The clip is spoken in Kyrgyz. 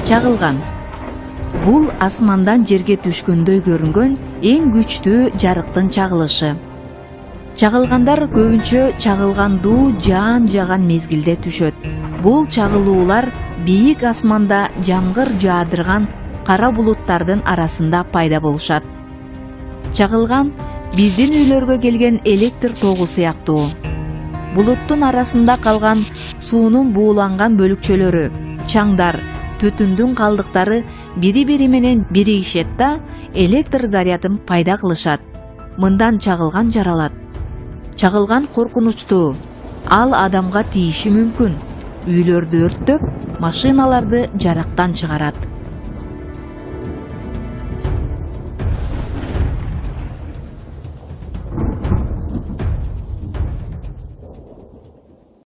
Чагылган. Бул асмандан жерге түшкөндөй көрүнгөн эң күчтүү жарыктын чагылышы. Чагылгандар көбүнчө чагылгандуу жаан жаган мезгилде түшөт. Бул чагылуулар бийик асманда жамгыр жаадырган кара булуттардын арасында пайда болушат. Чагылган биздин үйлөргө келген электр тогу сыяктуу. Булуттун арасында калган суунун бууланган бөлүкчөлөрү, чаңдар, түтүндүн калдыктары бири-бири менен биригишет да электр зарядын пайда кылышат. Мындан чагылган жаралат. Чагылган коркунучтуу. Ал адамга тийиши мүмкүн. Үйлөрдү өрттөп, машиналарды жарактан чыгарат.